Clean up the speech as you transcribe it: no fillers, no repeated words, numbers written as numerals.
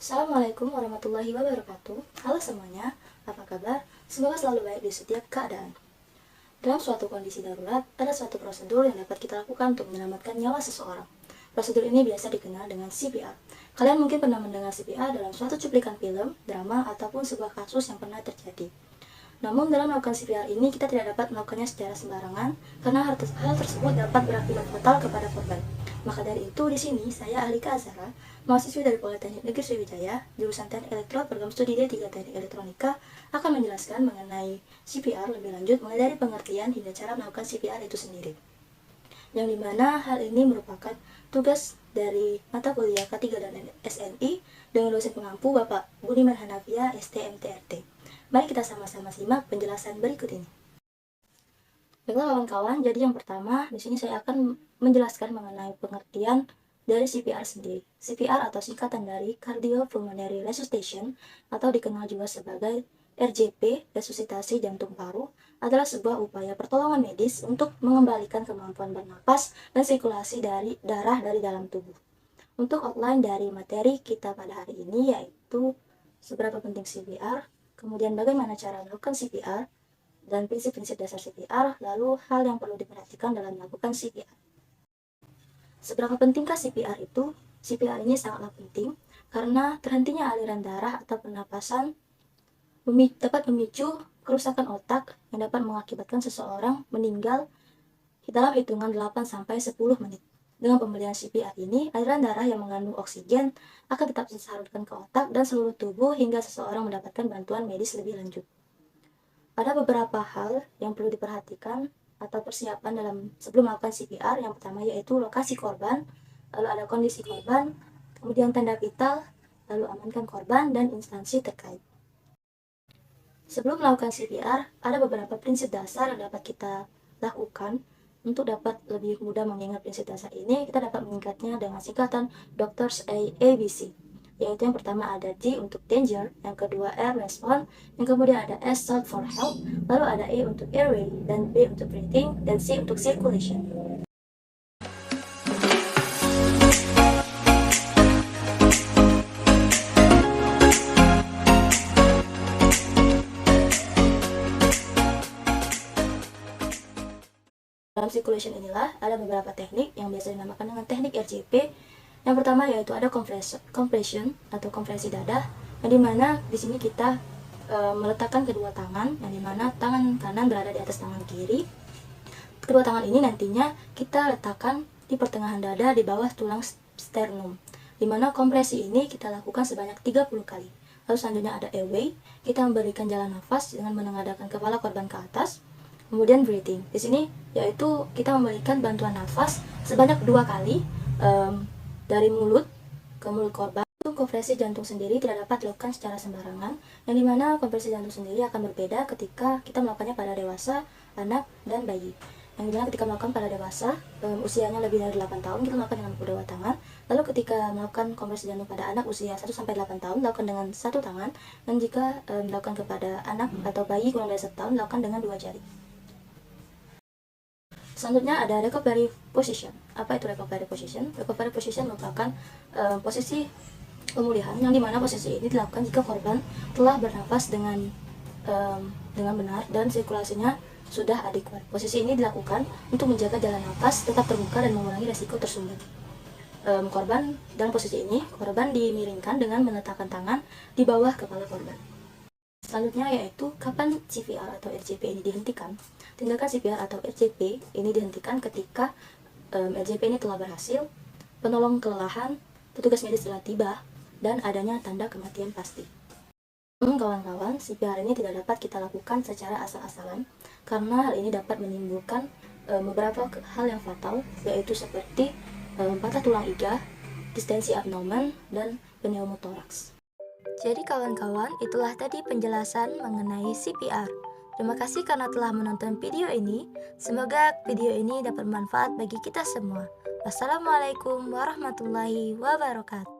Assalamualaikum warahmatullahi wabarakatuh. Halo semuanya, apa kabar? Semoga selalu baik di setiap keadaan. Dalam suatu kondisi darurat, ada suatu prosedur yang dapat kita lakukan untuk menyelamatkan nyawa seseorang. Prosedur ini biasa dikenal dengan CPR. Kalian mungkin pernah mendengar CPR dalam suatu cuplikan film, drama, ataupun sebuah kasus yang pernah terjadi. Namun dalam melakukan CPR ini kita tidak dapat melakukannya secara sembarangan karena hal tersebut dapat berakibat fatal kepada korban. Maka dari itu di sini saya Ahlika Azhara, mahasiswi dari Politeknik Negeri Sriwijaya, jurusan Teknik Elektro, program studi D3 Teknik Elektronika, akan menjelaskan mengenai CPR lebih lanjut mulai dari pengertian hingga cara melakukan CPR itu sendiri. Yang dimana hal ini merupakan tugas dari mata kuliah K3 dan SNI dengan dosen pengampu Bapak Budiman Hanafia, STMTRT. Mari kita sama-sama simak penjelasan berikut ini. Baiklah kawan-kawan, jadi yang pertama di sini saya akan menjelaskan mengenai pengertian dari CPR sendiri. CPR atau singkatan dari Cardiopulmonary Resuscitation atau dikenal juga sebagai RJP, resusitasi jantung paru, adalah sebuah upaya pertolongan medis untuk mengembalikan kemampuan bernapas dan sirkulasi dari darah dari dalam tubuh. Untuk outline dari materi kita pada hari ini yaitu seberapa penting CPR, kemudian bagaimana cara melakukan CPR, dan prinsip-prinsip dasar CPR, lalu hal yang perlu diperhatikan dalam melakukan CPR. Seberapa pentingkah CPR itu? CPR ini sangatlah penting karena terhentinya aliran darah atau pernapasan dapat memicu kerusakan otak yang dapat mengakibatkan seseorang meninggal dalam hitungan 8-10 menit. Dengan pemberian CPR ini, aliran darah yang mengandung oksigen akan tetap disalurkan ke otak dan seluruh tubuh hingga seseorang mendapatkan bantuan medis lebih lanjut. Ada beberapa hal yang perlu diperhatikan atau persiapan dalam sebelum melakukan CPR. Yang pertama yaitu lokasi korban, lalu ada kondisi korban, kemudian tanda vital, lalu amankan korban, dan instansi terkait. Sebelum melakukan CPR, ada beberapa prinsip dasar yang dapat kita lakukan. Untuk dapat lebih mudah mengingat prinsip dasar ini, kita dapat mengingatnya dengan singkatan Doctors ABC. Yaitu yang pertama ada D untuk danger, yang kedua R respond, yang kemudian ada S sound for help, lalu ada A untuk airway, dan B untuk breathing, dan C untuk circulation. Dalam circulation inilah ada beberapa teknik yang biasa dinamakan dengan teknik RJP. Yang pertama yaitu ada compression atau kompresi dada, yang dimana di sini kita meletakkan kedua tangan, yang dimana tangan kanan berada di atas tangan kiri. Kedua tangan ini nantinya kita letakkan di pertengahan dada di bawah tulang sternum, dimana kompresi ini kita lakukan sebanyak 30 kali. Lalu selanjutnya ada airway, kita memberikan jalan nafas dengan menengadahkan kepala korban ke atas. Kemudian breathing, di sini yaitu kita memberikan bantuan nafas sebanyak 2 kali dari mulut ke mulut korban. Untuk kompresi jantung sendiri tidak dapat dilakukan secara sembarangan, yang dimana kompresi jantung sendiri akan berbeda ketika kita melakukannya pada dewasa, anak, dan bayi. Yang dimana ketika melakukan pada dewasa, usianya lebih dari 8 tahun, kita melakukan dengan kedua tangan. Lalu ketika melakukan kompresi jantung pada anak usia 1-8 tahun, lakukan dengan 1 tangan. Dan jika dilakukan kepada anak atau bayi kurang dari 1 tahun, lakukan dengan 2 jari. Selanjutnya ada recovery position. Apa itu recovery position? Recovery position merupakan posisi pemulihan yang dimana posisi ini dilakukan jika korban telah bernapas dengan benar dan sirkulasinya sudah adekuat. Posisi ini dilakukan untuk menjaga jalan nafas tetap terbuka dan mengurangi resiko tersumbat. Korban dalam posisi ini, korban dimiringkan dengan meletakkan tangan di bawah kepala korban. Selanjutnya yaitu kapan CPR atau RJP ini dihentikan. Tindakan CPR atau RJP ini dihentikan ketika RJP ini telah berhasil, penolong kelelahan, petugas medis telah tiba, dan adanya tanda kematian pasti. Kawan-kawan, CPR ini tidak dapat kita lakukan secara asal-asalan karena hal ini dapat menimbulkan beberapa hal yang fatal, yaitu seperti patah tulang iga, distensi abdomen, dan pneumotoraks. Jadi kawan-kawan, itulah tadi penjelasan mengenai CPR. Terima kasih karena telah menonton video ini. Semoga video ini dapat bermanfaat bagi kita semua. Wassalamualaikum warahmatullahi wabarakatuh.